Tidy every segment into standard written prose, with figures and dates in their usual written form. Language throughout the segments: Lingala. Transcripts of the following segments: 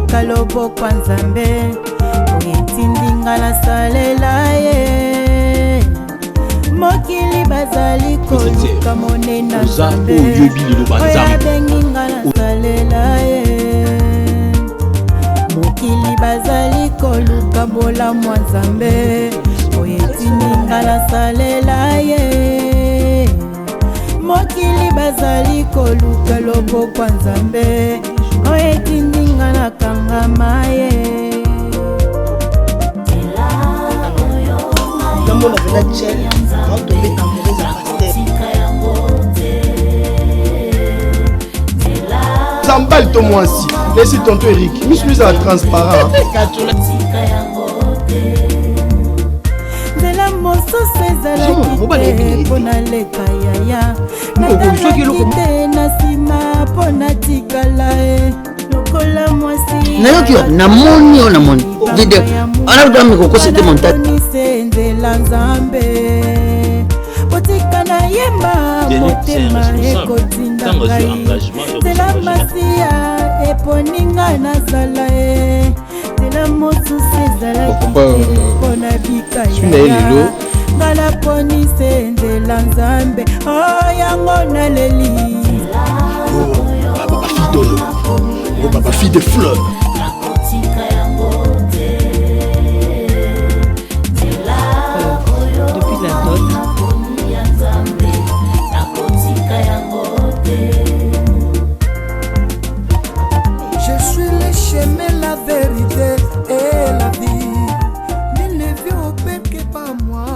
luka loboko nzambe oyetindinga na salela ye mokili bazali koluka monena nzambe oyabenginga na salela ye mokili bazali koluka bolamu nzambe oyetindinga na salela ye mokili bazali koluka loboko nzambe oyetindinga na kangama ye Namona vena tchel, quand on met en mauvaise pasteur. S'emballe toi moi aussi. Laissez tonton Eric. Monsieur est transparent. Zela mosusu ezalaki mpona leka yaya natalaki na nsima mpona tikala e lokola mwasi nayoki namoni o namoni video analuka mikokosete montage nzela nzambe botika na yemba motema ekotinda ngai nzela masiya eponinga nazala e nzela mosusu ezalaki mpona bikaya ngala ponise nzela nzambe oyango naleli Papa fille d'Olo. Oh papa fille de fleurs. Depuis la dot je suis le chemin, la vérité et la vie. Nul ne vient au Père que par moi.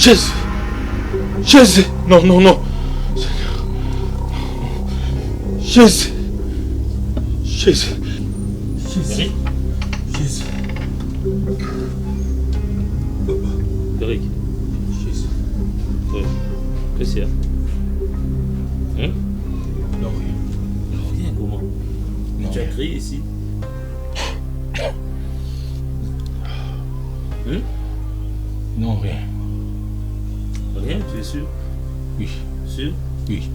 Jésus! Jésus! Non, non, non! Jésus! Jésus! Jésus! Jésus! Eric. Jésus. Oui. Qu'est-ce qu'il y a? Non, rien. Rien, comment? Non. Tu as crié ici? Non, rien. Rien, tu es sûr? Oui. Sûr? Oui.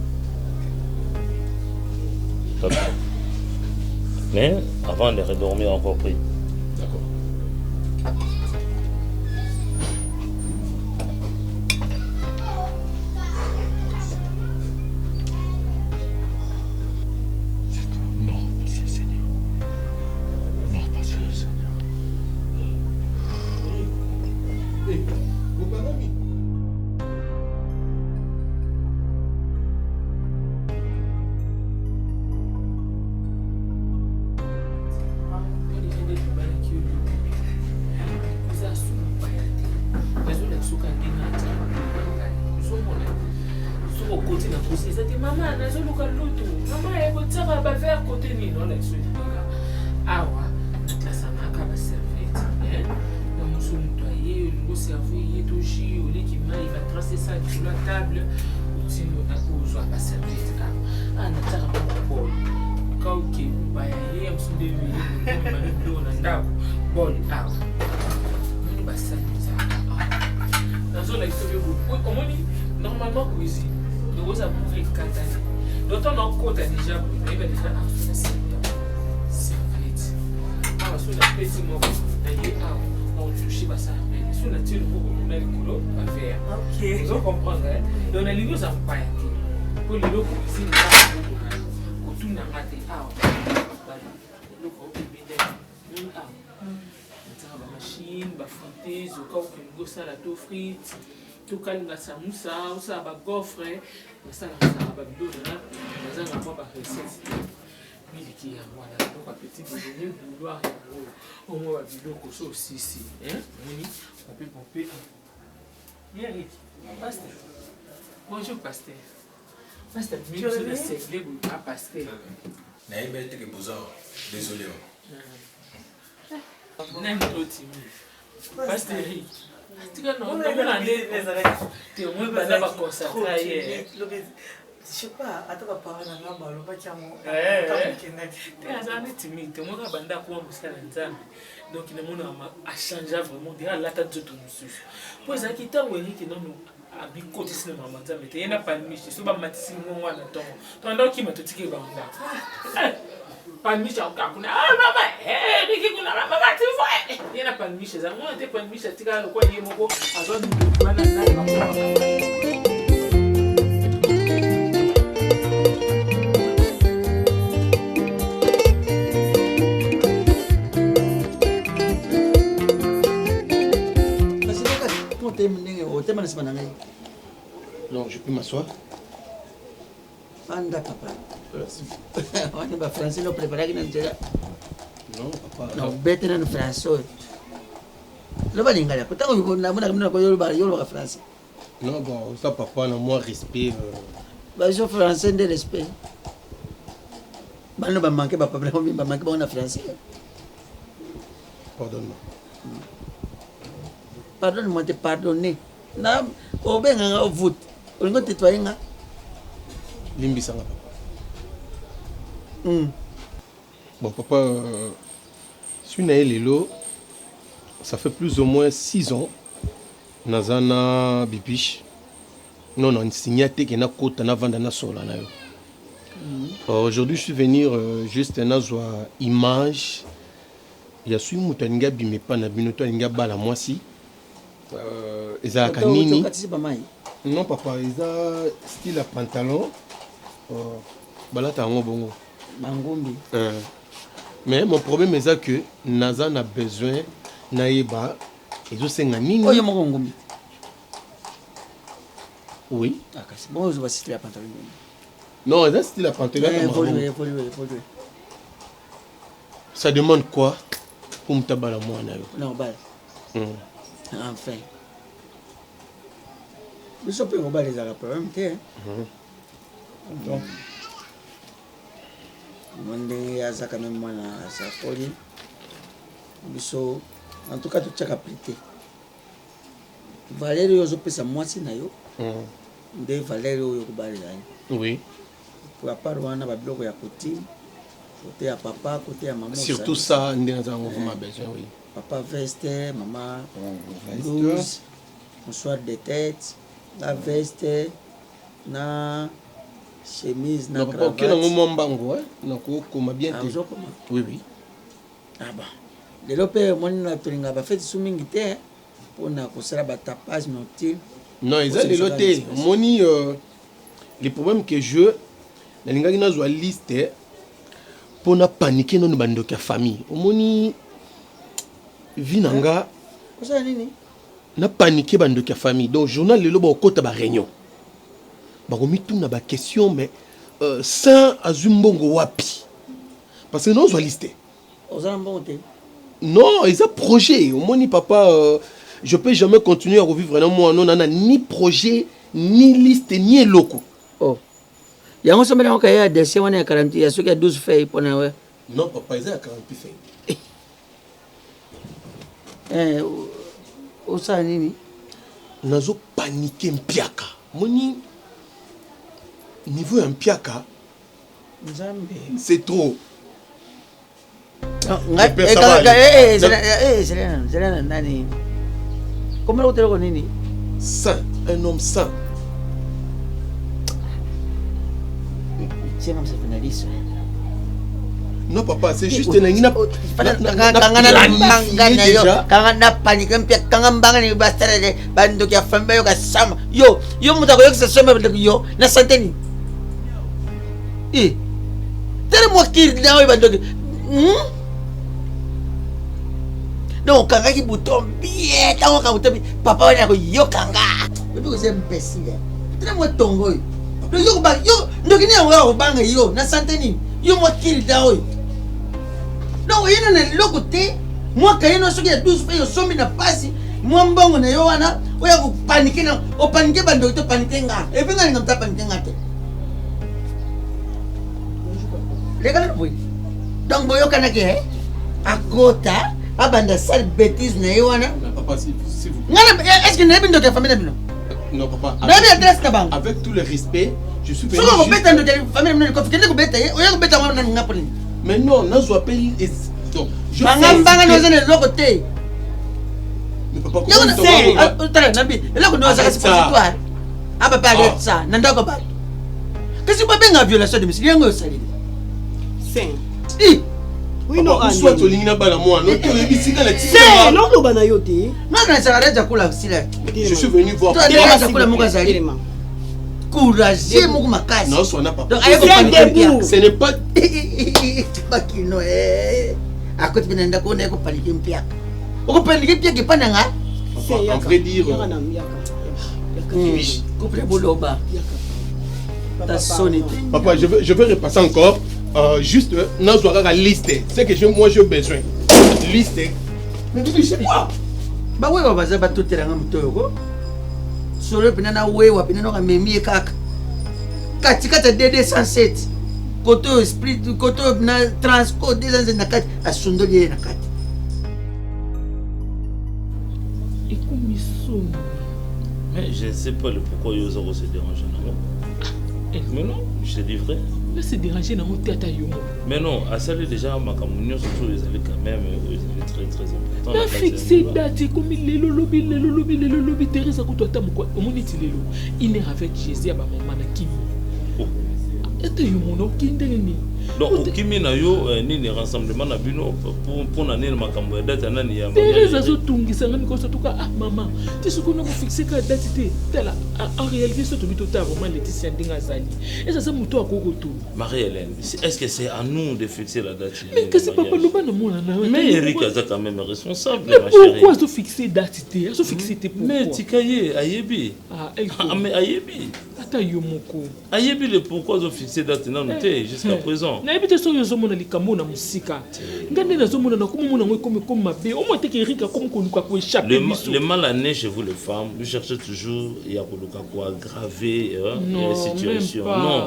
D'accord. Mais avant de redormir, encore prie. D'accord. Non, merci Seigneur. Non, merci Seigneur. Vos parents, Maman, nazo luka lutu. Maman eko tsaka ba faire côté ni non la suite. Awa, la samaka ba serviette. Dans mon son nettoyer, le cerveau y est au jus, au lit qui m'a, il va tracer ça sur la table. Ou sinon à cause ba serviette. Ah, na tsaka ba bol. Kauki, ba yé am sunde wi, ba ndo na ndako. Bol awa. Ni ba serviette. Nazo la historie. Omoni normalement cuisine. Nous avons pris 4 années. D'autant qu'on a déjà brûlé, mais déjà la serviette. Ah, sur la petite mot, on touche pas ça. Sur la tire, on a le boulot, on va faire. Ok. Vous comprenez? Donc, on a l'idée, ça va pas être. Pour les locaux, ici, on a tout n'a pas été machine, friteuse, au cas où on a la frites, tout cas, on a sa moussa, on a un gaufre, on a un babylone, on a un recette. Il qui a voilà, donc un petit déjeuner, bouloir, au moins, babylone, qu'on aussi ici. On peut pomper. Yannick, pasteur. Bonjour, pasteur. Pasteur, mais je vais essayer de pas pasteur. Désolé. N'aime pas timide. Pasteur, tu vois, non, on a des moins pas à consacrer. Je sais pas, attends, papa, on a un ballon, pas tiens, tu es timide, tu as banda quoi, donc il a changé vraiment. Il a la tête de ton souffle. Pour ça, qui t'a oublié que non, à côté de ma maman, mais il n'y a pas de miche. Si tu vas matisser mon one à ton, ton dog qui m'a tout dit que pas de miche à Okakuna. Ah, maman, Ricky, on a la maman, tu vois. Il n'y a pas de miche. Ça, moi, tu n'as pas de miche à tirer le coin de Yemoko. À zone de Banana. Non, je peux m'asseoir. Anda, papa. On est français, nous préparons non, papa. non, bête dans français. Le balinga, pourtant on a français. Non, bon, ça, papa, on a moins respect. Bah, je français de respect. Bah, nous va manquer, papa, on va manquer, on a français. Pardonne-moi. Pardonne-moi de pardonner. Non, on va en vote. On va te tuer. Limbisanga, papa. Bon, papa, je suis né Lelo. Ça fait plus ou moins 6 ans. Nazana Bipiche. Non, on a signé que na côte na vanda na sola na yo. Aujourd'hui, je suis venu juste na zoa image. Il y a su mutanga bimepa na binoto nga bala mwasi. Eza kanini. Non, papa, eza style à pantalon. Balata ngo bongo. Mangombi. Mais mon problème est que Nazan a besoin naïba et je sais nini. Oh, il y a mon ngombi. Oui. Ah, c'est bon, je vais citer la pantalon. Non, c'est style à pantalon. Il faut jouer. Ça demande quoi pour me tabala moi na yo? Non, bah. Enfin. Mais ça peut me les arabes même donc monde asa quand même mwana sa folie biso en tout cas tout chaka prité Valérie yozo pesa mwasi na yo nde Valérie yo kubali yani. Oui. Pour à part wana ba biloko ya côté ya papa, côté ya maman. Surtout ça ndé na zango vraiment besoin oui. Papa veste, maman blouse, mouchoir de tête, la veste, na chemise, na cravate. Ok, na ngomba mbango na ko koma bien te. Oui oui. Ah bah. Les lopé moni na tolinga ba fête sumingi te pour na ko sera ba tapage nocturne. Non, ils ont les lotés. Moni les problèmes que je na linga na zo liste pour na paniquer non bando ka famille. Moni Vinanga, na paniqué bando ka famille. Donc journal le lobo kota ba réunion. Ba komi tout na ba question mais sans azumbongo wapi. Parce que non zo listé. Non, ils ont projet. Au moins ni papa je peux jamais continuer à revivre non moi non nana ni projet ni liste ni loko. Oh. Ya ngoso mbele ngoka ya dessin wana ya 40 ya soki ya 12 feuilles pona we. Non papa ils ont 40 feuilles. Osa nini nazo paniquer mpiaka moni niveau un mpiaka c'est trop nani comment le hôtel nini saint un homme saint tiens même ça finaliste. Non papa, c'est juste na ngina kanga panique mpia kanga mbanga ni bastare bando kia fambe yo kasama yo muta ko yokisa sema yo na santeni tere mo kiri na yo bando donc kanga ki bouton bien tango ka bouton papa wana ko yo kanga bebe ko c'est imbécile tere mo tongo yo ba yo ndokini ya banga yo na santeni yo mo kiri da yo. Non, il y a un côté, moi, quand il y a un truc qui est 12 pays, au sommet de la passe, moi, bon, on est là, on a paniqué, on paniqué, on a paniqué, et puis on a paniqué. Les gars, oui. Donc, vous avez à côté, à bande sale bêtise, papa, s'il vous plaît. Est-ce que vous avez une famille? Non, papa. Avec tout le respect, je suis venu. Mais non, non, je appelle. Donc, je fais. Mais papa, oui, non, soit tu lignes pas la moi, non, tu es ici dans la tête. C'est non, le banayote. Non, ça arrête de couler aussi là. Je suis venu voir. Courageux, mon macasse. Non, soit n'a pas. Ce n'est pas. Pas qui non est. À côté de n'importe quoi, on est qu'on panique un piac. On panique un piac qui pas n'anga. En vrai dire. Coupe les boulots bas. Papa, je vais repasser encore. Juste, non, soit la liste. C'est que moi j'ai besoin. Liste. Mais tu sais quoi? Bah ouais, bah ça va tout est là en moto. Sur le pinana ouais, ou pinana on a mis kaka. Katika DD 107. Koto esprit, koto na transcode des ans na kati a sondolier na kati. Et comme ils sont. Mais je ne sais pas le pourquoi ils ont se déranger. Mais non, je te dis vrai. Là, c'est dérangé dans mon théâtre. Mais non, à celle déjà, ma communion, surtout, ils avaient quand même très très important. La fixé date, comme il est le lobby, Thérèse, à côté de moi, on dit il est avec Jésus, à ma maman, qui donc au kimi na yo ni rassemblement na bino pour na nene makambo date na ni ya Thérèse azotungisa ngani ko sotuka maman tu sais qu'on a fixé ka date tela en réalité ce to bito ta vraiment Laetitia ndinga zali et ça muto akokoto Marie-Hélène, est-ce que c'est à nous de fixer la date? Mais que c'est papa loba na mona na mais Eric a quand même responsable ma chérie. Pourquoi zo fixer date té zo fixer té pourquoi? Mais tikaye ayebi mais ayebi ata yo moko ayebi le pourquoi zo fixer date na noté jusqu'à présent. Na ebite so yo zo mona likambo na musika ngande na zo mona na komo mona ngwe comme mabe au moins te que Eric a comme konuka ko échapper le mal à nez chez vous les femmes vous cherchez toujours il y a koluka ko aggraver les situations. Non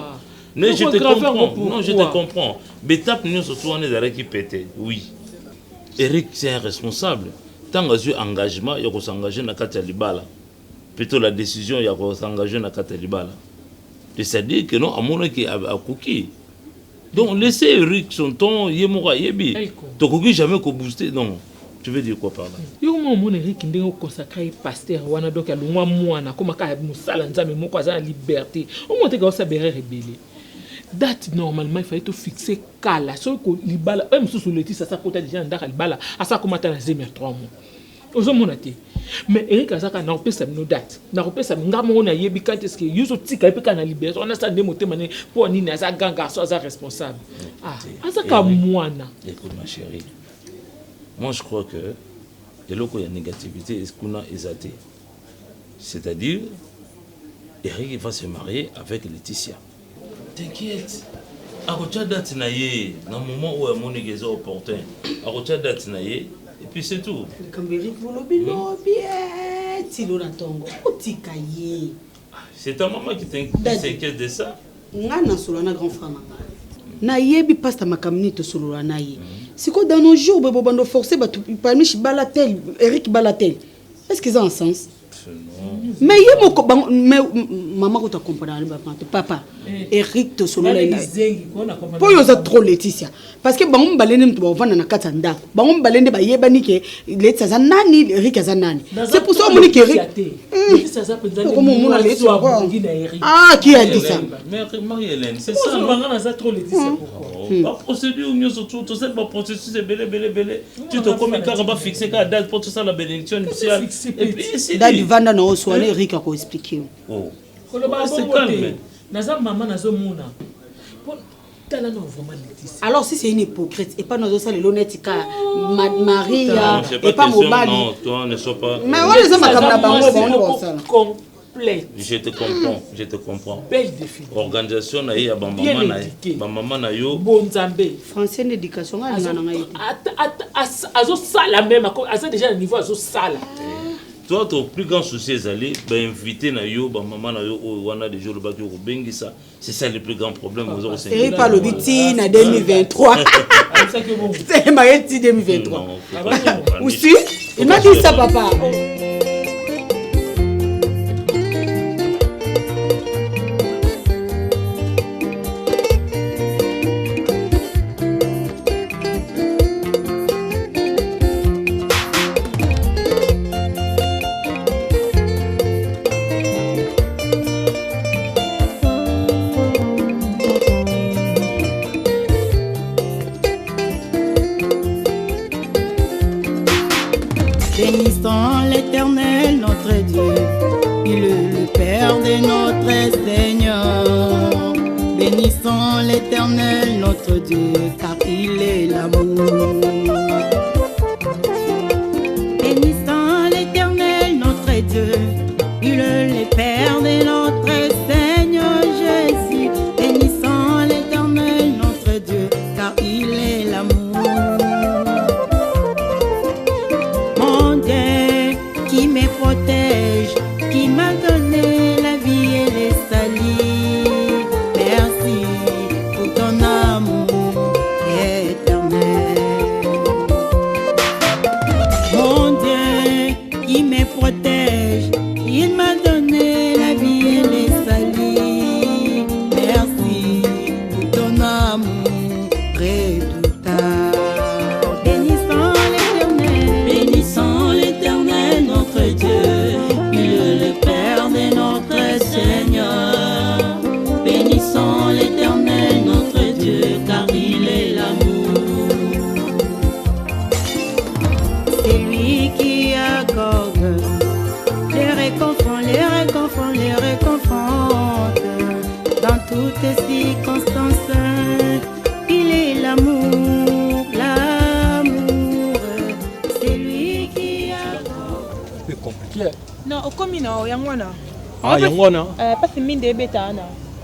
mais je te comprends. Non, je te comprends. Bétap nous surtout on est derrière qui pète. Oui. Eric c'est un responsable. Tant que engagement, il faut s'engager dans Kata Libala. Plutôt la décision, il faut s'engager dans Kata Libala. C'est-à-dire que non, à mon avis, à Kouki. Donc laissez Eric son ton, Yemora Yebi. Donc Kouki jamais qu'on booster. Non. Tu veux dire quoi par là? Yo mon Eric ndenge consacré pasteur wana donc alungwa mwana comme ka musala nzambe moko za liberté. Au moins te ga sa béré rebelle. Date normalement il fallait tout fixer kala so ko libala même sous le titre ça côté déjà ndaka libala asa comme ta na 3 mois ozo monate mais Eric azaka na opesa no date na opesa ngamo na yebi quand est-ce que yuzo tika epeka na liberté on a ça ndemo temane pour nini asa ganga so asa responsable azaka mwana. Écoute ma chérie, moi je crois que et là il y a négativité est-ce qu'on a exalté, c'est-à-dire Eric va se marier avec Laetitia. T'inquiète. À côté date naïe, dans le moment où mon église est opportun, à côté date naïe, et puis c'est tout. C'est ta maman qui t'inquiète de ça? Ngana solana grand frère manga. Na yebi pasta makamni to solana naïe. C'est quoi dans nos jours bebo bando forcer parmi Balatel, Eric Balatel. Est-ce qu'ils ont un sens? Mais il y a maman qui t'a compris papa Eric te sonne là pour yo trop Laetitia parce que bango balene mtu bavana na katanda bango balende ba yebani ke Laetitia za nani Eric za nani c'est pour ça on dit que Eric ah qui a dit ça mais Marie-Hélène c'est ça bango za trop Laetitia pas procédure mieux surtout tout ça processus est belé tu te comme car on va fixer la date pour tout ça la bénédiction initiale et puis c'est date du vanda na oswale Eric a ko expliquer oh c'est calme naza maman nazo mona alors si c'est une hypocrite et pas nos ça l'honnête Maria et pas Mobali non toi ne sois pas mais on les a pas comme la bango complète je te comprends belle défi organisation na ya ba maman na yo bonzambe français d'éducation nga na ngai azo sala même azo déjà niveau azo sala. Toi, ton plus grand souci est d'aller inviter na yo, maman na yo, on a des jours le bac yo bengi ça. C'est ça le plus grand problème. C'est pas le biti na 2023. C'est marié 2023. Aussi, il m'a dit ça papa. Bénissons l'Éternel, notre Dieu, il est le Père de notre Seigneur. Bénissons l'Éternel, notre Dieu, car il est l'amour. Bénissons l'Éternel, notre Dieu, il est le Père de notre Seigneur Jésus. Bénissons l'Éternel, notre Dieu, car il est l'amour. Qui me protège, qui m'a donné la vie et les salis. Merci pour ton amour éternel. Mon Dieu qui me protège, il m'a donné la vie et les salis. Merci pour ton amour redoutable. Bénissons l'Éternel, bénissons l'Éternel, notre Dieu, il est le Père de notre Seigneur. Bénissons l'Éternel, notre Dieu, car il est l'amour. C'est lui qui accorde les réconforts, les réconforte dans toutes circonstances. Il est l'amour, l'amour. C'est lui qui accorde. C'est compliqué. Non, au commun, Yangwana. Ah, Yangwana. Pas si mine de bêta.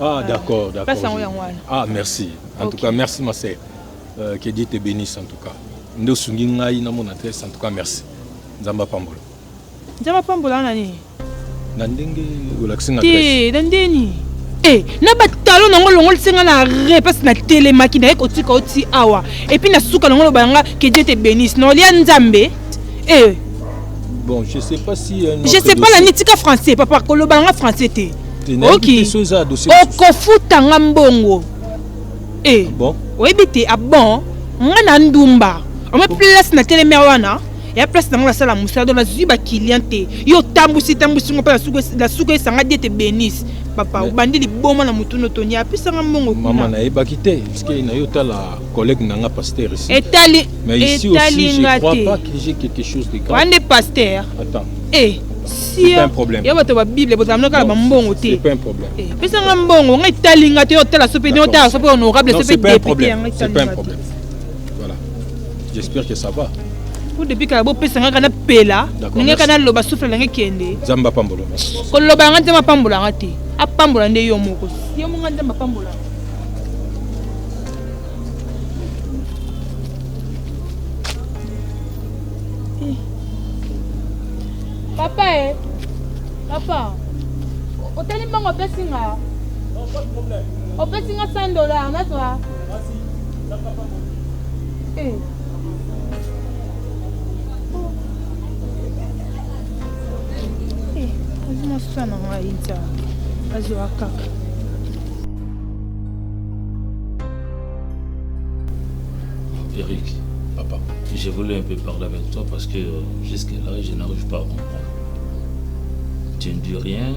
Ah, d'accord, d'accord. Pas sans Yangwana. Ah, merci. En tout cas, merci, ma sœur. Que Dieu te bénisse, en tout cas. Nous sommes dans mon adresse, en tout cas, merci. Nzamba Pambolo. Nzamba Pambola, nani? Nandenge, relaxing adresse. Nandeni. Eh, na batalo nango longo senga na repasse na télémaki na ekotika oti awa. Et puis na suka nango banga que Dieu te bénisse. Non, lia Nzambe. Eh. Bon, je sais pas si je sais pas la nitika français, papa kolobanga français te. OK. Okofuta ngambongo. Eh. Bon. Oebite a bon. Ngana ndumba. On me place na télémé wana. Ya place dans la salle à moussa dans la zuba cliente. Yo tambusi ngo pa la suko sanga Dieu te bénisse. Papa, bandi li boma na mutuno tonia pisa ngambongo. Maman na ebakité parce que na yo la collègue nanga pasteur ici. Etali. Mais ici aussi je crois pas que j'ai quelque chose de grave. Wande pasteur. Attends. Eh. C'est pas un problème. Ya bato ba Bible botamno kala mbongo te. C'est pas un problème. Eh, pisa ngambongo ngai talinga te hôtel sope de hôtel sope honorable sope député. C'est pas un problème. Voilà. J'espère que ça va. Pour depuis que la beau pesa ngaka na pela ninga kana loba souffle la ngekende Nzamba Pambolo. Ko loba nga Nzamba Pambola ngati apambola nde yo moko yo mo nga Nzamba Pambola. Papa papa otali bango pesinga non pas de problème o pesinga $100 na toi merci Nzamba Pambola Ça n'a rien dit. Vas-y, Wakak. Eric, Papa. j'ai voulu un peu parler avec toi parce que jusque-là, je n'arrive pas à comprendre. Tu ne dis rien,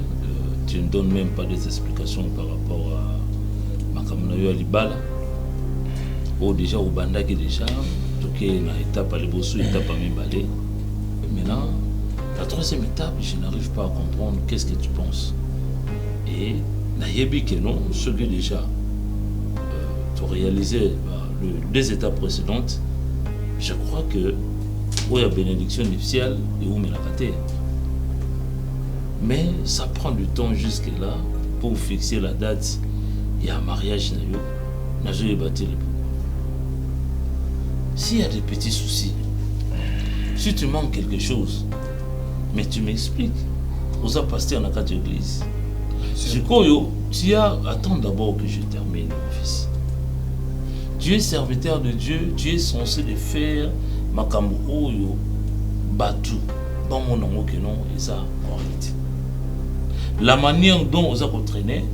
tu ne donnes même pas des explications par rapport à Makamnayo Alibala. Ou déjà, au Bandaki déjà, tout qui est dans l'étape à l'Ebosso, l'étape à Mibale. Maintenant, la troisième étape, je n'arrive pas à comprendre qu'est-ce que tu penses. Et, Nayebi que non, ce que déjà, tu as réalisé les 2 étapes précédentes, je crois que où il y a bénédiction nuptiale et où il y a la. Mais ça prend du temps jusque-là pour fixer la date. Il y a un mariage, n'a jamais battu les pouvoirs. S'il y a des petits soucis, si tu manques quelque chose, mais tu m'expliques. Vous avez passé en la carte d'église. Tu as. Attends d'abord que je termine, mon fils. Tu es serviteur de Dieu, tu es censé de faire makambo oyo batu dans mon nom que non et ça correct. La manière dont vous avez traîné,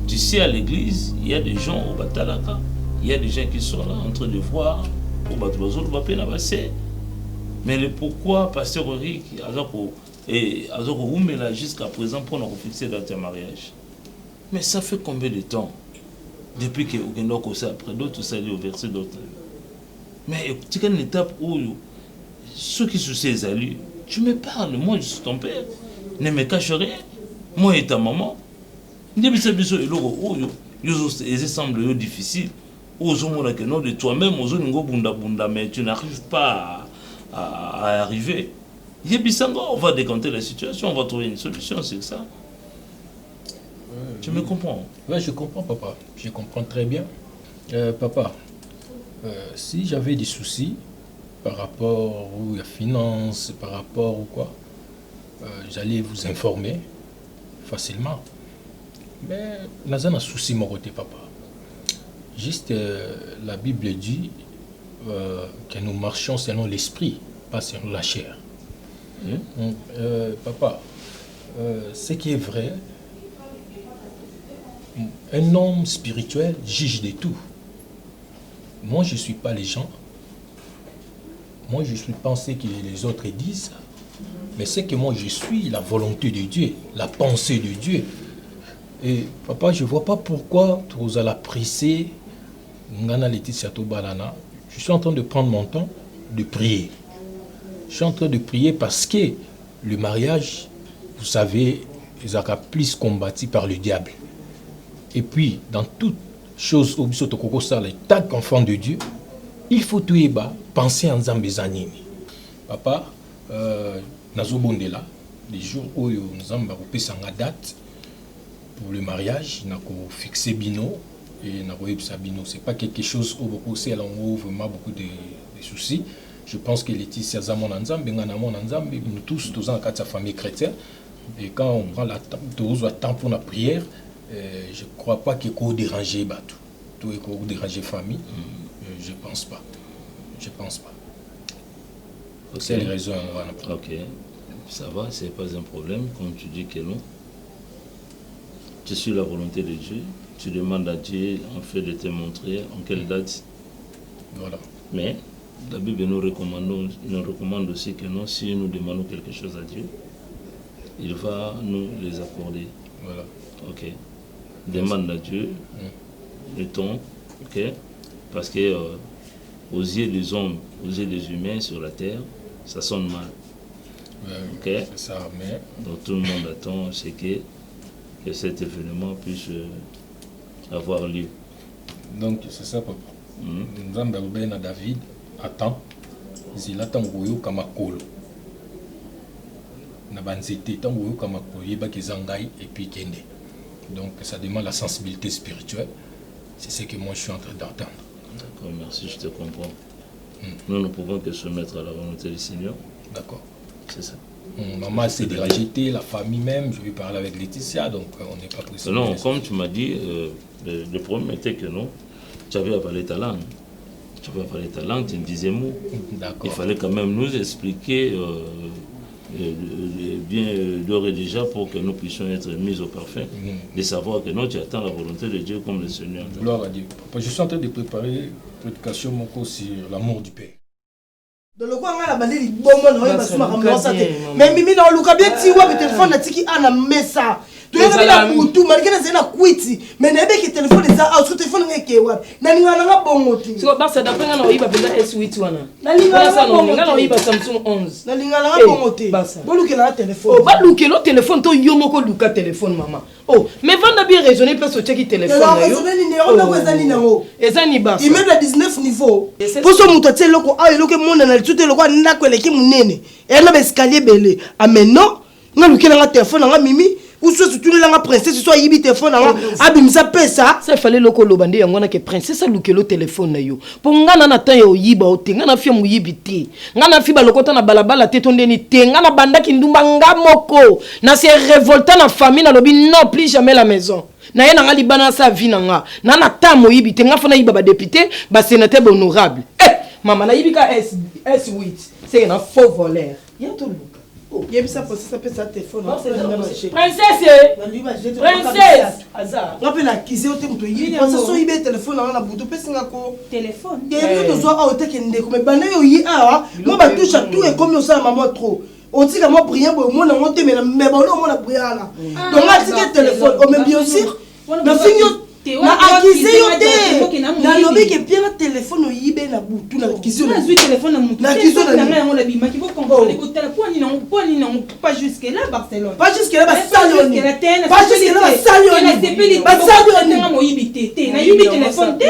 tu sais à l'église, il y a des gens au Batalaka, il y a des gens qui sont là en train de voir au Batouazo, le Bapé n'a pas assez. Mais le pourquoi pasteur Eric et Azoko Oumela jusqu'à présent pour nous fixer dans ton mariage. Mais ça fait combien de temps? Depuis que Ogendoko sait après d'autres, ça dit au verset d'autres. Mais tu as une étape où ceux qui sont ses alliés, tu me parles, moi je suis ton père, ne me cache rien, moi et ta maman. Depuis que ça semble difficile, de toi-même, mais tu n'arrives pas à arriver. On va décanter la situation, on va trouver une solution, c'est ça. Tu me comprends? Oui, je comprends, papa. Je comprends très bien. Papa, si j'avais des soucis par rapport aux finances, par rapport ou quoi, j'allais vous informer facilement. Mais là, j'ai un souci, mon côté, papa. Juste, la Bible dit que nous marchons selon l'esprit, pas selon la chair. Papa, ce qui est vrai, un homme spirituel juge de tout. Moi, je ne suis pas les gens. Moi, je suis pensé que les autres disent. Mais c'est que moi, je suis la volonté de Dieu, la pensée de Dieu. Et papa, je ne vois pas pourquoi tu allais presser Ngana Laetitia Tobalana. Je suis en train de prendre mon temps de prier. Je suis en train de prier parce que le mariage, vous savez, ils ont plus combattu par le diable. Et puis, dans toute chose, au biso tokoko sala, tant qu'enfant de Dieu, il faut tout penser en Zambézanini. Papa, Nazobondela, les jours où nous avons une date pour le mariage, nous avons fixé Bino et nous avons fixé Bino. Ce n'est pas quelque chose où vraiment beaucoup de soucis. Je pense que Laetitia Zamon Nzambe, nous tous, tous en quatre famille chrétienne. Et quand on prend le temps pour la prière, je ne crois pas qu'il faut déranger tout et qu'il déranger famille. Je ne pense pas. Je pense pas. Okay. C'est les raisons. Ok, ça va, c'est pas un problème. Comme tu dis que non, tu suis la volonté de Dieu. Tu demandes à Dieu en fait de te montrer en quelle date. Voilà. Mais la Bible nous recommande aussi que non, si nous demandons quelque chose à Dieu, il va nous les accorder. Voilà. Ok. Demande à Dieu le temps, ok, parce que aux yeux des hommes, aux yeux des humains sur la terre, ça sonne mal. Ok. C'est ça, mais donc tout le monde attend, c'est que cet événement puisse avoir lieu. Donc c'est ça, papa. Nous avons David attend, il attend comme Kolo. Nabanzete tant comme Zangai et puis Kende. Donc ça demande la sensibilité spirituelle. C'est ce que moi je suis en train d'entendre. D'accord, merci, je te comprends. Nous ne pouvons que se mettre à la volonté du Seigneur. D'accord. C'est ça. Maman s'est déragée, la famille même, je vais parler avec Laetitia, donc on n'est pas pressé. Non, comme tu m'as dit, le problème était que non, tu avais parlé ta langue. Tu avais parlé ta langue, tu me disais mot. D'accord. Il fallait quand même nous expliquer bien d'ores et déjà pour que nous puissions être mis au parfait, de savoir que non, tu attends la volonté de Dieu comme le Seigneur. Gloire à Dieu. Papa, je suis en train de préparer prédication mon cours sur l'amour du Père. De le quoi on a la bandée bon mon oyo basuma comme ça mais mimi na luka bien ti wa téléphone na tiki ana mesa tu na bila kutu malgré na zena kwiti mais na be ki téléphone za au téléphone ngeke wa na ninga na bongoti so ba ça d'après na oyiba penda S8 wana na ninga na bongoti na oyiba Samsung 11 na ninga na bongoti boluke na téléphone oh ba luke lo téléphone to yo moko luka téléphone maman oh mais vanda bien raisonner parce que check téléphone na yo on a kweza ni nango ezani ba il met de 19 niveau pour so muto tie loko a loko monde na tout le quoi na kweleki munene et na escalier belé ah mais non nga luke na téléphone nga mimi ou soit surtout la princesse soit yibi téléphone nga abimisa pesa ça fallait loko lobande yango na ke princesse luke lo téléphone na yo po nga na temps yo yiba o te nga na fia mu yibi te nga na fiba lokota na balabala te tondeni te nga na bandaki ndumba nga moko na se révolta na famille na lobi non plus jamais la maison na ye na nga libana sa vie na nga na temps mo yibi te nga fona yiba ba député ba sénateur honorable maman na yibi ka S8 c'est un faux voleur ya to luka yebisa ça peut ça téléphone princesse azar ngape na kize ote mto yibi parce que so yibe téléphone na buto pesinga ko téléphone yebi to zo a ote kende ko me bana yo yi awa mo ba touche tout et comme ça maman trop on dit que moi prier bon mon on te mais ba on a prier là donc là c'est téléphone on me bien sûr na finyo na akize yo te na lobi ke bien téléphone yibe na butu na kize na zui téléphone na mutu na kize na nga on la bima ki faut comprendre ko téléphone ni non pas jusque là Barcelone pas jusque là ba salioni pas jusque là ba salioni ba salioni nga mo yibite te na yibi téléphone te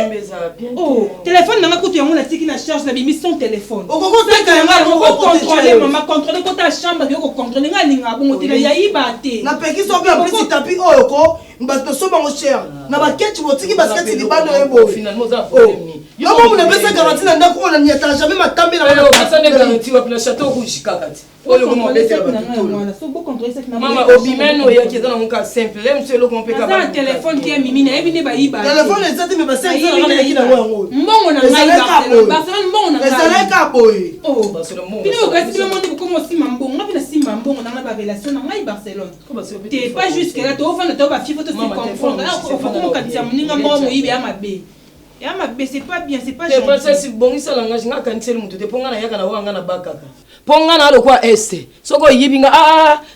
oh téléphone na kutu yango na tiki na charge na bimi son téléphone okoko teka nga ko contrôler maman contrôler ko ta chambre ko contrôler nga ninga bongo te na yayiba te na peki so bien petit tapis oyoko mbato so bango cher na ba ketchi botiki basket di bando ebo finalement ça problème yo mo na pesa garantie na ndako on n'y attend jamais matambe na ça ne garantie wa na château rouge kakati oyo ko mo bete ba so bo contrôler ça na mama obimeno ya ki dans ka simple l'aime c'est le compé ka ba téléphone qui est mimi na ebi ne ba yiba téléphone ezati me ba 500 na kina ngo mbongo na ngai Barcelone mbongo na ngai ezala ka boy oh Barcelone mbongo pino ka sima mondi ko mo sima mbongo ngapi na sima mbongo na ba relation na ngai Barcelone t'es pas jusque là to vana to ba fi photo se confondre faut ko ka tia mninga mbongo yibe ya mabe ya mabe c'est pas bien c'est pas gentil c'est si bon ça langage nga kan tseli mutu te ponga na yaka na wanga na bakaka ponga na lokwa este soko yibinga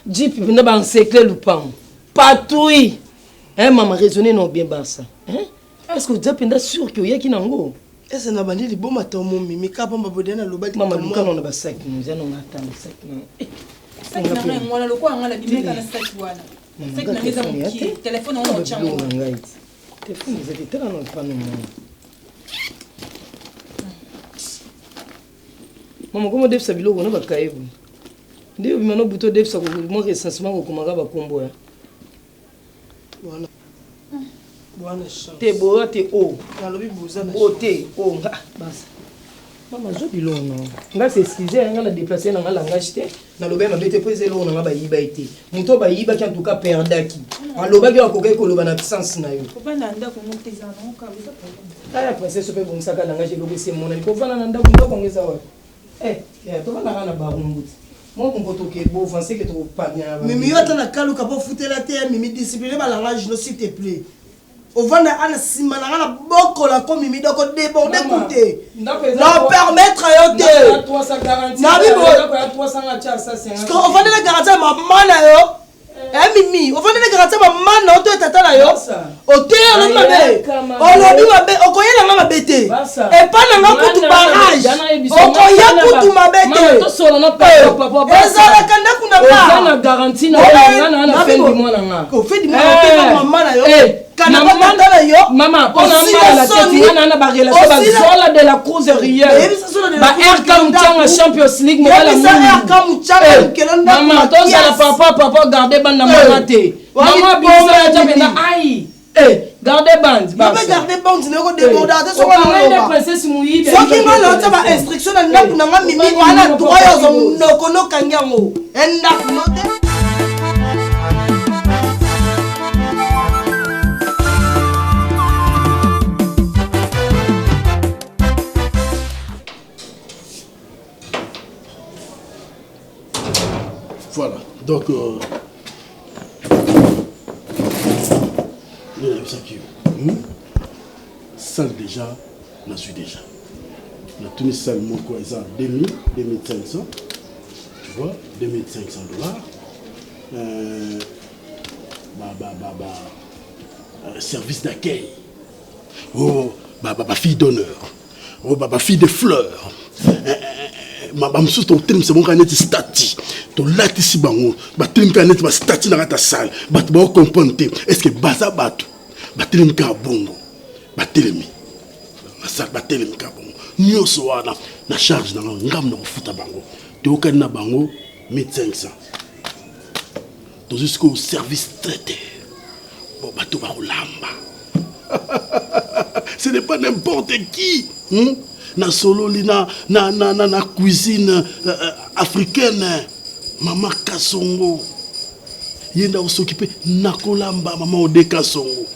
jeep ne ba encercler lupam patrouille maman raisonner non bien basa est-ce que vous êtes sûr que yaki nango est-ce na bandi liboma to mo mimi ka pamba bodena lobaki maman luka non ba sac nous allons attendre sac na na ngwana lokwa ngala bimeka na sac wana sac na ngeza muki téléphone on chango téléphone vous êtes très non pas non maman comment def sa biloko na bakayebu ndio bimano buto def sa ko mo recensement ko komanga ba kombo ya voilà voilà te boa te o na lobi buza na o te o nga basa mama zo bilono nga se excuser nga na déplacer na nga langage te na lobe ma bete pose lo na nga ba yiba ite muto ba yiba ki en tout cas perdaki aloba ki akokai ko loba na puissance na yo ko bana ndako monte za na ka bisa la princesse pe bon saka langage lobe se mona ko vana na ndako ngeza wa to bana na ba rumbuti mo ko to ke bo français que to pas bien mimi yo ta na kalu ka po futela te mimi discipliner ba langage no s'il te plaît ovanda ana simana ana bokola ko mimi doko déborder côté non permettre yo te na bibo ko ovanda la garantie maman na yo mimi ovanda la garantie maman na to tata na yo oteya lo mabe olobi mabe okoyela nga mabe te epa na nga kutu barrage okoya kutu mabe te ezalaka ndako na ba na garantie na nga na fin du mois na nga ko fin du mois oteya maman na yo kana mama yo mama pona mama la tete na ba relation ba zola de la cruiserie ba RK Mchanga Champions League mo la RK Mchanga kelonda mama to za papa garder bande mama te mama bisa ya tapenda ai garder bande ba garder bande ne ko déborder te so na princesse muyibe so ki ngala ta ba instruction na ndaku na nga mimi wala droit yo zo noko kanyango ndaku no te Voilà. Donc, salle déjà, on a su déjà. On a tenu salle mon quoi, ça 2000, 2500. Tu vois, $2500. Service d'accueil. Oh, fille d'honneur. Oh, fille de fleurs. Ma msous ton thème c'est bon quand net stati. Ton lati si bango. Ba thème quand net ba stati na ta salle. Ba tu ba comprendre. Est-ce que baza batu. Ba thème ka bongo. Ba telemi. Na salle ba telemi ka bongo. Nyoso wana na charge na ngam na futa bango. Te okani na bango 1500. Donc jusqu'au service traité. Bon bateau ba lamba. Ce n'est pas n'importe qui. Na solo na cuisine africaine. Maman Kasongo. Yenda s'occuper na kolamba maman Ode Kasongo.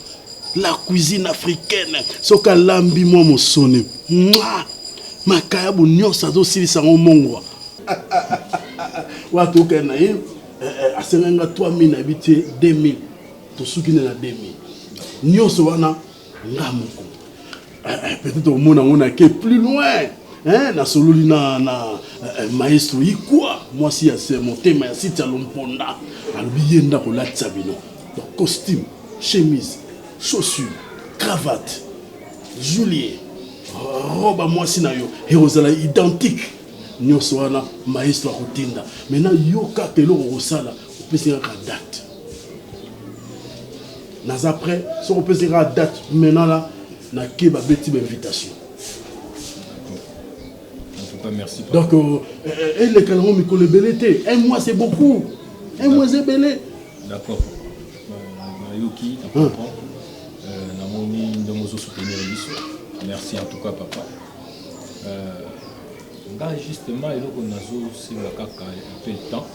La cuisine africaine. Soka lambi moi mo sonné. Makaya bu nyosa zo silisa ngomongwa. Watu kana yi asenga 3000 habité 2000. To sukine na 2000. Nyoso wana ngamoko. Peut-être au monde on a que plus loin. Hein, na sololi na maestro ikwa. Moi si c'est mon thème ya site ya Lomponda. Albiyenda ko latsa bino. Donc costume, chemise, chaussures, cravate, julier, robe à moi si na yo. Et aux ala identique. Nyoso wana maestro akotinda. Maintenant yo ka telo rosala, on peut se ka date. Nas après, si on peut se ka date maintenant là. Na qui va bêtir l'invitation. En tout cas, merci. Donc, et les calmons me le belleté. Un mois c'est beaucoup. Un mois c'est belé. D'accord. Yuki, tu comprends. Namoni Ndomozo soutenir l'issue. Merci en tout cas, papa. Justement, il y a un peu de temps.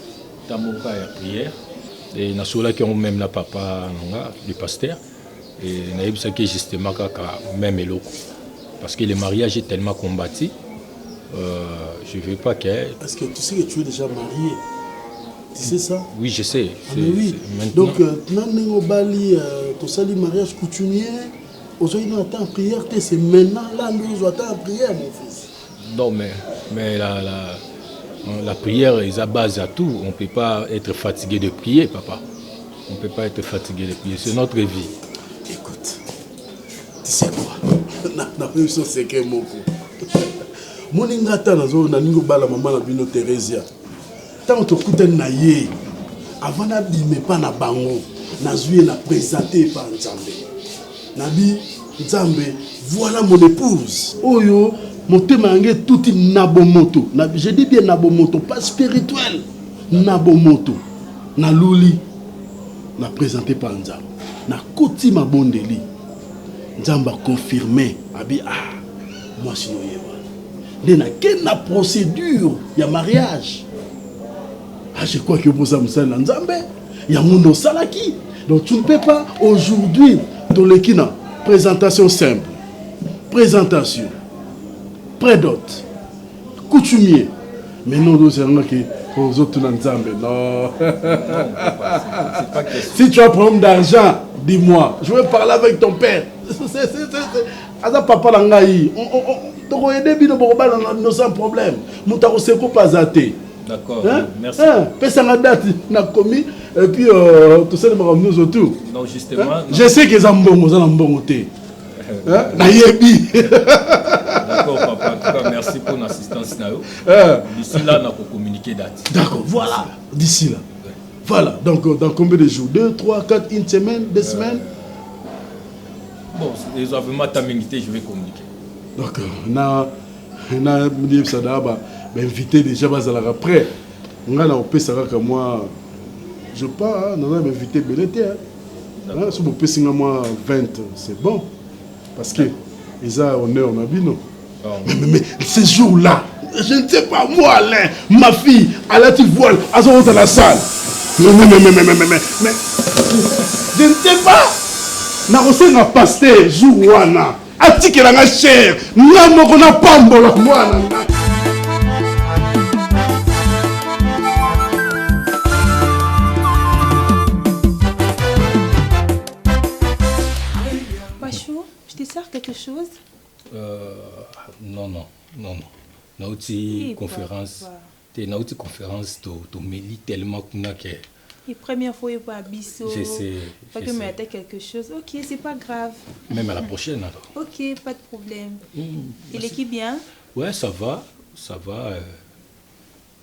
Tamoka et prière. Et Nasola qui ont même la papa, le pasteur. Et naïb ça qui justement même eloko parce que le mariage est tellement combattu je veux pas que parce que tu sais que tu es déjà marié tu sais ça oui je sais oui. Donc nanengo bali to sali mariage coutumier aujourd'hui on attend prière c'est maintenant là nous attend prière mon fils non mais la prière est à base à tout on peut pas être fatigué de prier papa on peut pas être fatigué de prier c'est notre vie. Écoute, tu sais quoi? Na pas eu son secret moko. Mon ingata nazo na ningo bala maman na bino Theresia. Tant to kuten na ye. Avant na bime pa na bango, na zuye na présenter par Nzambe. Nabi Nzambe, voilà mon épouse. Oyo, mon temange tout nabomoto. Je dis bien nabomoto, pas spirituel. Nabomoto. Na luli. Na présenté par Nzambe. Na koti ma bondeli Nzamba confirmé abi moi sino yeba de na quelle la procédure ya mariage je crois que pour ça msala Nzambe ya mundo salaki donc tu ne peux pas aujourd'hui dans le kina présentation simple présentation prédot coutumier mais non nous c'est que aux autres Nzambe non si tu as un problème d'argent dis-moi, je vais parler avec ton père. C'est papa langai. On va aider bino boba non sans problème. Moutaro seko pas até. D'accord. Merci. Pesa na date na commis et puis tout ça nous autour. Non justement. Je sais que zambongo za mbongo té. Na yebi. D'accord papa. En tout cas merci pour l'assistance na yo. D'ici là na communiquer date. D'accord, voilà. D'ici là. Voilà, donc dans combien de jours? 2, 3, 4, une semaine, 2 semaines? Bon, les avènements t'amérités, je vais communiquer. Donc, on a invité déjà après. On a que moi, je pars, on a invité Belleté. Si vous pouvez moi 20, c'est bon. Parce que ils ont honneur, on a vu, non? Mais ce jour-là, je ne sais pas, moi, Alain, ma fille, elle a-t-il voile, elle est dans la salle. Mais je ne sais pas. Na reçu na pasteur jour wana. Atikela nga cher. Na moko na pambola mwana. non. Nauti conférence. T'es nauti conférence to méli tellement qu'on a que. Et première fois il pas bisso. Je sais. Pas que m'aider quelque chose. OK, c'est pas grave. Même à la prochaine alors. OK, pas de problème. Et l'équipe bien? Ouais, ça va.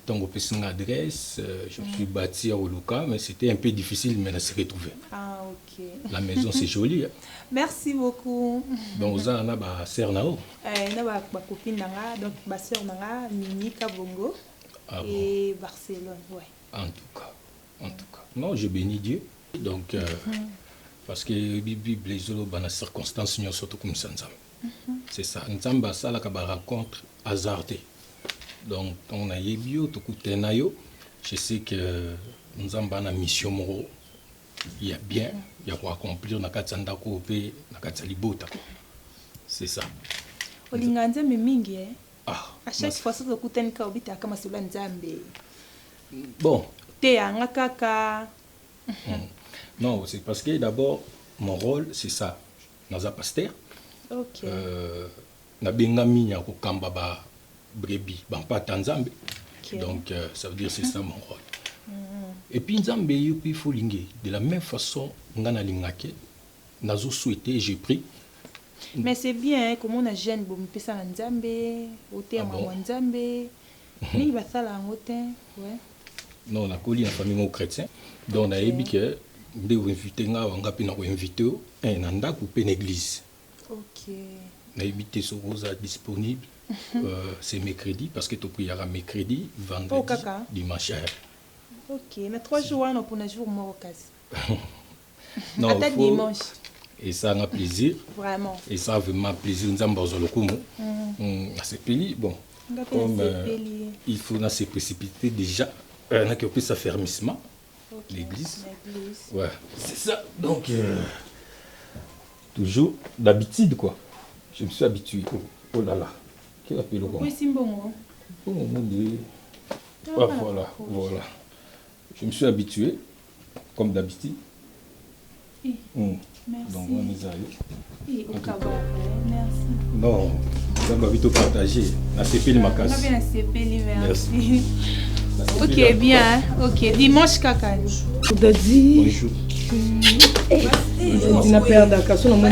Tant qu'on une adresse, je suis bâti à Oluka, mais c'était un peu difficile mais de se retrouver. Ah, OK. La maison c'est joli. Hein? Merci beaucoup. Donc on a ma sœur Nao. Ma copine Nanga, donc ma sœur Nanga, Mimi Kabongo et Barcelone, ouais. En tout cas. Non, je bénis Dieu. Donc parce que Bible les dans circonstances nous surtout comme ça. C'est ça. Nzamba ça la rencontre hasardée. Donc on a yebio to kutenayo. Je sais que nous avons une mission moro. Il y a bien, il y a quoi accomplir na katsanda ko pe na katsalibota. C'est ça. Olinganza mingi Ah. À chaque fois que tu kutani ka obita kama sula nzambe. Bon. Te anga kaka. Non, c'est parce que d'abord mon rôle c'est ça. Naza pasteur. OK. Na bengami nya ko kamba ba brebi ban pa tanzambe. Donc ça veut dire c'est ça mon rôle. Et puis nzambe yupi folinge de la même façon ngana lingake nazo souhaité j'ai pris. Mais c'est bien comment on a jeune bon pesa nzambe oté ma nzambe ni ba sala ngote ouais. Non na koli na famille chrétien donc on a ébi que de invité nga nga pe na ko invité na ndako pe na église. OK. Na évité ce rosa disponible c'est mercredi parce que tu priera mercredi, vendredi, dimanche. OK, mais 3 jours on pour un jour moi occasion. Non, à dimanche. Et ça a plaisir. Vraiment. Et ça a vraiment plaisir nous avons besoin de c'est peli bon. Comme il faut se précipiter déjà on a que plus affermissement l'église. Ouais, c'est ça. Donc toujours d'habitude quoi. Je me suis habitué. Oh là là. Quel appel au Oui, c'est bon. Voilà. Je me suis habitué, comme d'habitude. Merci. Donc on est allé. Merci. Non, ça va vite partager. La CPL ma casse. Merci. Ok, bien. Ok, dimanche kaka. Bonjour. Tu n'as pas d'occasion, non,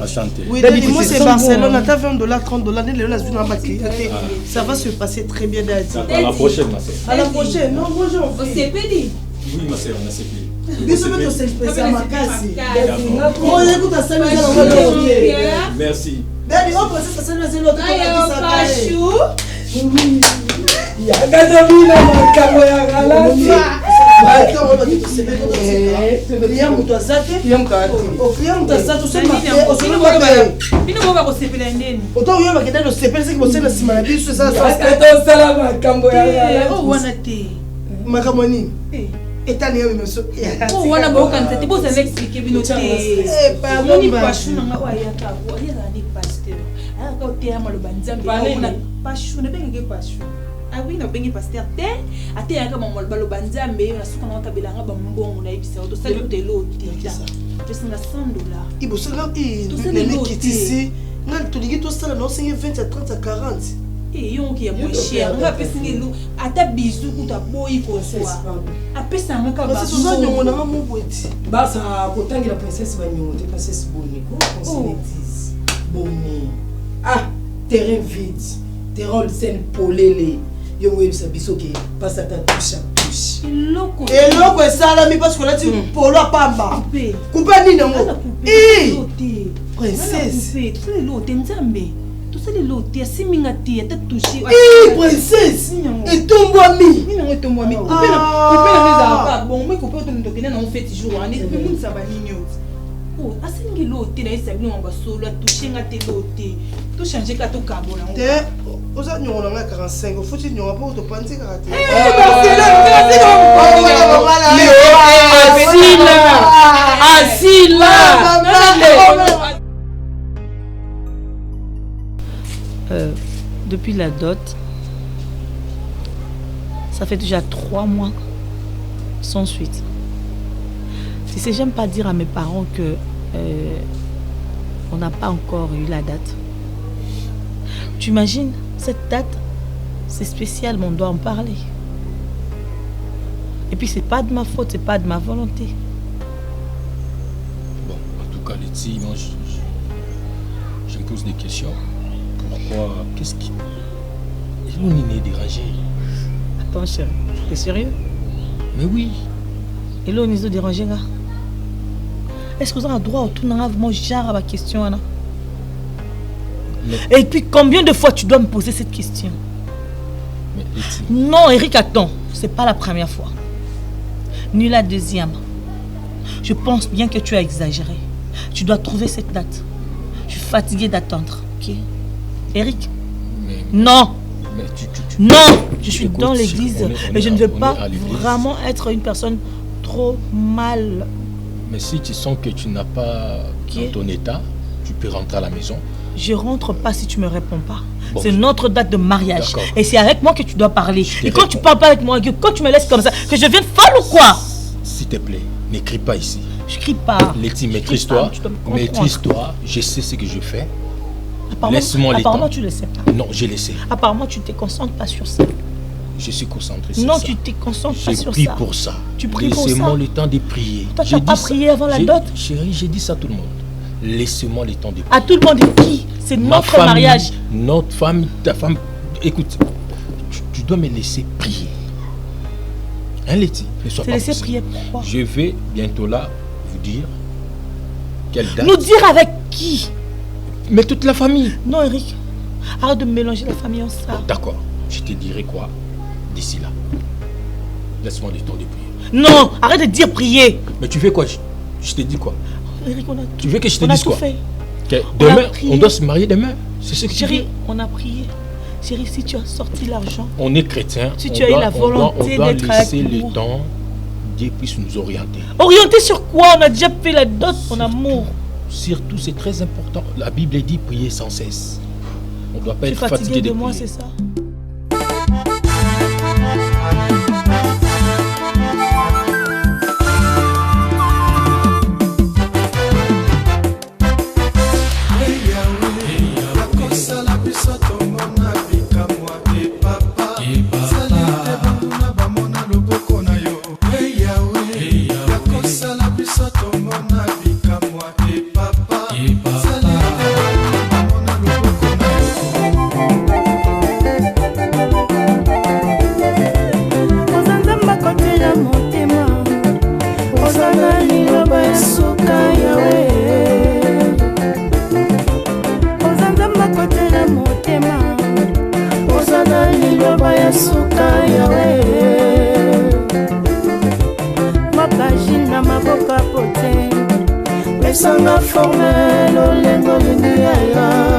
à chanter. Oui, moi c'est Barcelone, tu as $20, $30, ça va se passer très bien. À la prochaine, ma soeur. À la prochaine, non, bonjour. Au CPD. Oui, ma soeur, on a CPD. Merci. etani ya meso oh wana boka ntete boza expliquer bino te pardon ni pashu nanga wa ya ka wa ya ni pasteur ala ka te ama lo banzambe na pashu na bengeke pashu awi na bengi pasteur te ate ya ka mamol balo banzambe na suka na ka belanga ba mbongo na ibisa to sali te lo te je singa $100 ibo sala le kitisi ngal to ligi to sala no singa 20 à 30 à 40 et yon qui est moins cher on va passer nous à ta bisou pour ta boy pour soi après ça on va passer ça on a mon boîte bah ça autant que la princesse va nous monter princesse Bonico on se Boni ah terrain vide terrain scène polélé yo web ça biso qui passe à ta touche loko ça là mais parce que là tu polo pamba couper ni nango princesse tu le lote nzambe c'est le lot ya siminga tia ta toucher princesse et tombami ni non tombami couper la mesa pas bon mais couper to ndokene na on fait jour ani mais mun ça va nini oh asingi lot na isa bino ngba solo toucher nga te lot to changer ka to kabola te oza nyonga nga 45 faut tu nyonga pas to panzi karate Depuis la dot, ça fait déjà 3 mois sans suite. Tu sais, j'aime pas dire à mes parents que On n'a pas encore eu la date. Tu imagines, cette date, c'est spécial, mais on doit en parler. Et puis c'est pas de ma faute, c'est pas de ma volonté. Bon, en tout cas, Letty, moi, je me pose des questions. Pourquoi? Qu'est-ce qui... On est dérangé. Attends, chérie, t'es sérieux? Mais oui. Et là, on est dérangé, là. Est-ce que vous avez le droit à tout mon genre à ma question, là? Mais... Et puis, combien de fois tu dois me poser cette question? Mais Letty... Non, Eric, attends. C'est pas la première fois. Ni la deuxième. Je pense bien que tu as exagéré. Tu dois trouver cette date. Je suis fatiguée d'attendre, ok? Eric? Non! Mais non! Je suis dans l'église et je ne veux pas vraiment être une personne trop mal. Mais si tu sens que tu n'as pas dans ton état, tu peux rentrer à la maison. Je rentre pas si tu me réponds pas. Bon, c'est notre date de mariage. Et c'est avec moi que tu dois parler. Et quand tu parles pas avec moi, quand tu me laisses comme ça, que je vienne folle ou quoi? S'il te plaît, n'écris pas ici. Je crie pas. Letty, maîtrise-toi. Maîtrise-toi. Je sais ce que je fais. Laisse-moi les temps. Apparemment, tu le sais pas. Non, je le sais. Apparemment, tu te concentres pas sur ça. Je suis concentré sur ça. Non, tu te concentres pas sur ça. J'ai pris pour ça. Tu pries pour ça. Laissez-moi le temps de prier. Toi, tu n'as pas prié avant la dot? Chérie, j'ai dit ça à tout le monde. Laissez-moi le temps de prier. À tout le monde de qui? C'est notre mariage. Notre femme, ta femme. Écoute, tu dois me laisser prier. Hein, Letty? Ne sois pas laisser prier pourquoi? Je vais bientôt là vous dire quelle date. Nous dire avec qui? Mais toute la famille. Non, Eric. Arrête de mélanger la famille en ça. Bon, d'accord. Je te dirai quoi d'ici là. Laisse-moi le temps de prier. Non, arrête de dire prier. Mais tu fais quoi? Je te dis quoi? Eric, on a tout. Tu veux que je te dise quoi? Fait. Demain, on doit se marier demain. C'est ce que Chérie, on a prié. Chérie, si tu as sorti l'argent. On est chrétien. Si tu as eu la volonté d'être avec nous. On doit laisser le temps Dieu puisse nous orienter. Orienter sur quoi? On a déjà fait la dot, mon amour. Surtout, c'est très important. La Bible dit prier sans cesse. On ne doit pas être fatigué de moi, prier. c'est ça. Sanga formel olengo lingi aya